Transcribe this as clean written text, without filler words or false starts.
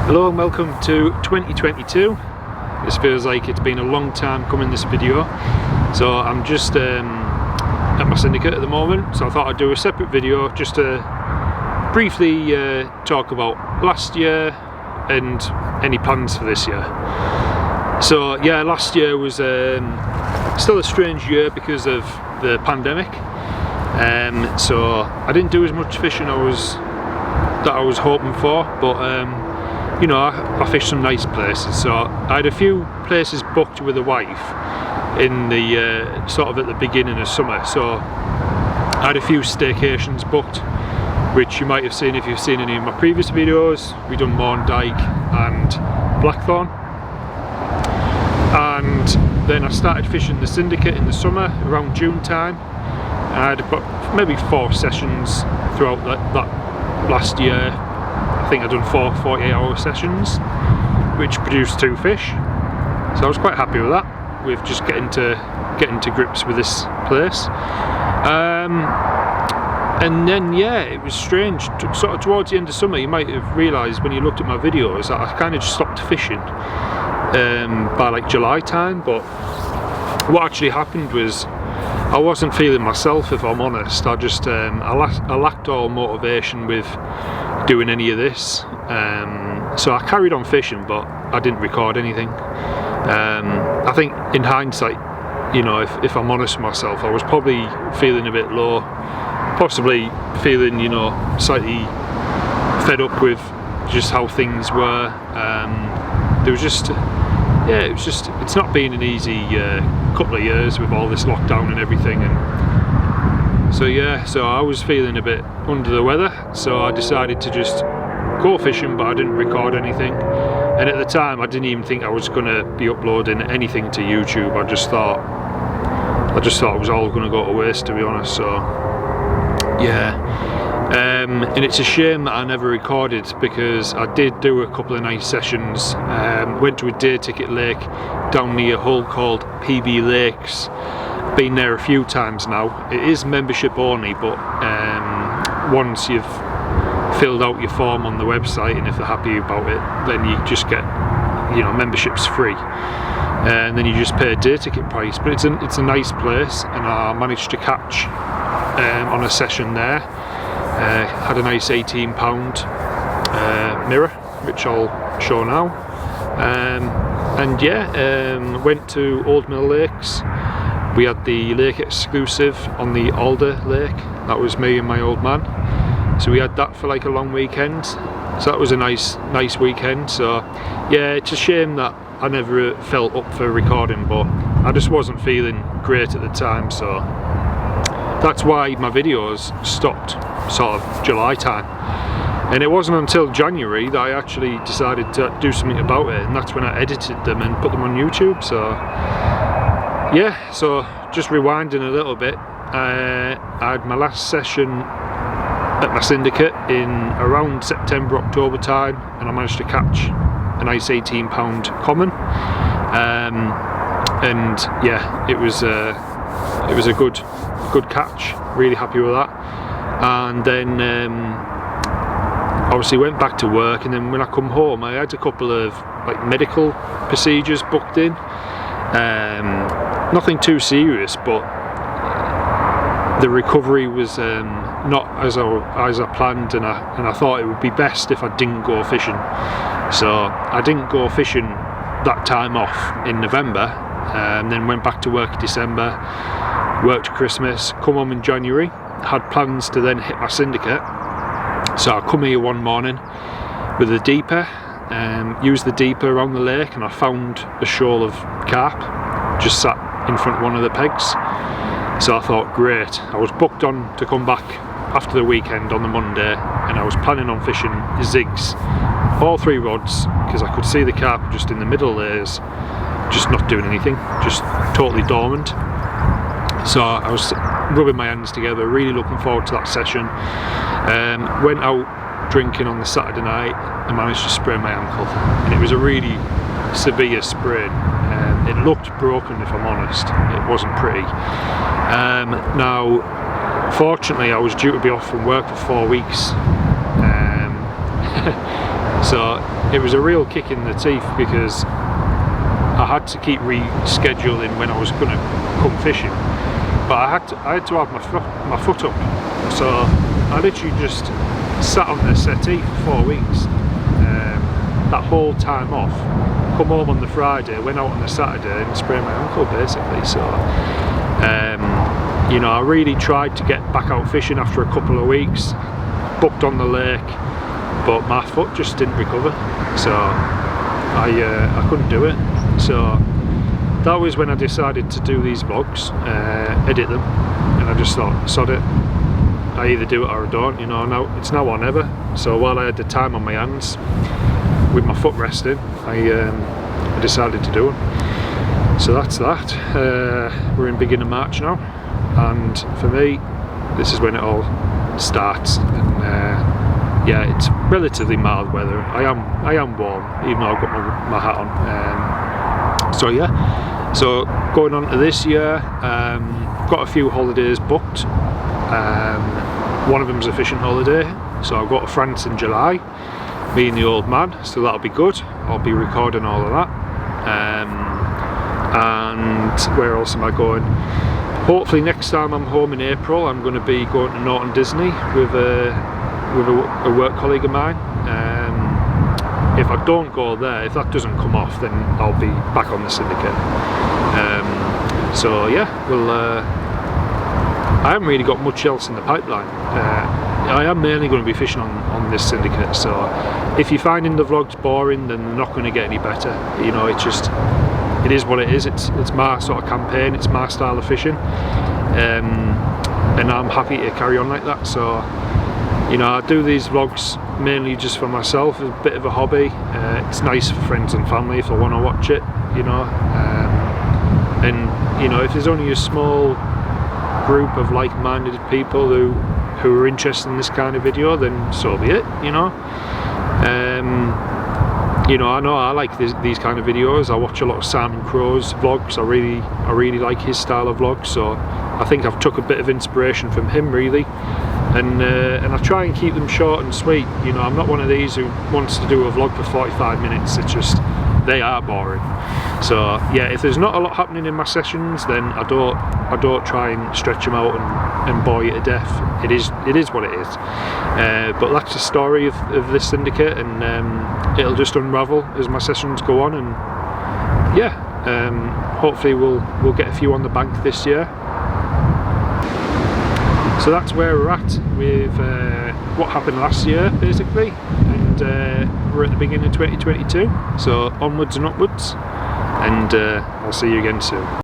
Hello and welcome to 2022. This feels like it's been a long time coming, this video. So I'm just at my syndicate at the moment, so I thought I'd do a separate video just to briefly talk about last year and any plans for this year. So yeah, last year was still a strange year because of the pandemic. So I didn't do as much fishing that I was hoping for, but you know, I fished some nice places. So I had a few places booked with the wife in the sort of at the beginning of summer. So I had a few staycations booked, which you might have seen if you've seen any of my previous videos. We done Morndyke and Blackthorn, and then I started fishing the syndicate in the summer around June time. I had about maybe 4 sessions throughout that last year. I think I'd done 4 48-hour sessions, which produced 2 fish. So I was quite happy with that, with just getting to grips with this place. And then yeah, it was strange. Sort of towards the end of summer, you might have realised when you looked at my videos that I kind of just stopped fishing by like July time. But what actually happened was I wasn't feeling myself, if I'm honest. I just I lacked all motivation with doing any of this, so I carried on fishing, but I didn't record anything. I think in hindsight, you know, if I'm honest with myself, I was probably feeling a bit low, possibly feeling, you know, slightly fed up with just how things were. There was just, yeah, it's not been an easy couple of years with all this lockdown and everything, and so yeah, so I was feeling a bit under the weather, so I decided to just go fishing, but I didn't record anything. And at the time I didn't even think I was going to be uploading anything to YouTube. I just thought it was all going to go to waste, to be honest. So yeah, and it's a shame that I never recorded, because I did do a couple of nice sessions. Went to a day ticket lake down near Hull called PB Lakes. Been there a few times now. It is membership only, but once you've filled out your form on the website, and if they're happy about it, then you just get, you know, membership's free, and then you just pay a day ticket price. But it's a nice place, and I managed to catch on a session there. Had a nice £18 mirror, which I'll show now, and yeah, went to Old Mill Lakes. We had the lake exclusive on the Alder Lake. That was me and my old man. So we had that for like a long weekend. So that was a nice weekend. So yeah, it's a shame that I never felt up for recording, but I just wasn't feeling great at the time. So that's why my videos stopped sort of July time. And it wasn't until January that I actually decided to do something about it, and that's when I edited them and put them on YouTube. So yeah, so just rewinding a little bit, I had my last session at my syndicate in around September, October time, and I managed to catch a nice £18 common, and yeah, it was a good catch. Really happy with that. And then obviously went back to work, and then when I come home, I had a couple of like medical procedures booked in. Nothing too serious, but the recovery was not as I planned, and I thought it would be best if I didn't go fishing. So I didn't go fishing that time off in November, and then went back to work in December, worked Christmas, come home in January, had plans to then hit my syndicate. So I come here one morning with a deeper, used the deeper around the lake, and I found a shoal of carp just sat in front of one of the pegs. So I thought, great. I was booked on to come back after the weekend on the Monday, and I was planning on fishing zigs, all 3 rods, because I could see the carp just in the middle layers, just not doing anything, just totally dormant. So I was rubbing my hands together, really looking forward to that session. Went out drinking on the Saturday night and managed to sprain my ankle, and it was a really severe sprain. It looked broken, if I'm honest. It wasn't pretty. Now, fortunately, I was due to be off from work for 4 weeks. So it was a real kick in the teeth, because I had to keep rescheduling when I was going to come fishing, but I had to have my foot up. So I literally just sat on the settee for 4 weeks, that whole time off. Come home on the Friday, went out on the Saturday and sprained my ankle basically. So you know, I really tried to get back out fishing after a couple of weeks, booked on the lake, but my foot just didn't recover, so I couldn't do it. So that was when I decided to do these vlogs, edit them, and I just thought, sod it, I either do it or I don't, you know. Now it's now or never. So while I had the time on my hands, with my foot resting, I decided to do it. So that's that. We're in beginning of March now, and for me, this is when it all starts. And yeah, it's relatively mild weather. I am warm, even though I've got my hat on. So yeah, so going on to this year, got a few holidays booked. One of them's a fishing holiday, so I'll go to France in July, me and the old man, so that'll be good. I'll be recording all of that. And where else am I going? Hopefully next time I'm home in April, I'm going to be going to Norton Disney with a work colleague of mine. If I don't go there, if that doesn't come off, then I'll be back on the syndicate. So yeah, I haven't really got much else in the pipeline. I am mainly going to be fishing on this syndicate, so if you're finding the vlogs boring, then they're not going to get any better. You know, it's just, it is what it is. It's my sort of campaign, it's my style of fishing, and I'm happy to carry on like that. So, you know, I do these vlogs mainly just for myself, a bit of a hobby. It's nice for friends and family if they want to watch it, you know. And you know, if there's only a small group of like-minded people who are interested in this kind of video, then so be it, you know. You know I like these kind of videos. I watch a lot of Simon Crow's vlogs. I really like his style of vlogs, so I think I've took a bit of inspiration from him, really. And I try and keep them short and sweet. You know, I'm not one of these who wants to do a vlog for 45 minutes. It's just, they are boring. So yeah, if there's not a lot happening in my sessions, then I don't try and stretch them out and bore you to death. It is what it is. But that's the story of this syndicate, and it'll just unravel as my sessions go on. And yeah, hopefully we'll get a few on the bank this year. So that's where we're at with what happened last year, basically, and we're at the beginning of 2022. So onwards and upwards, and I'll see you again soon.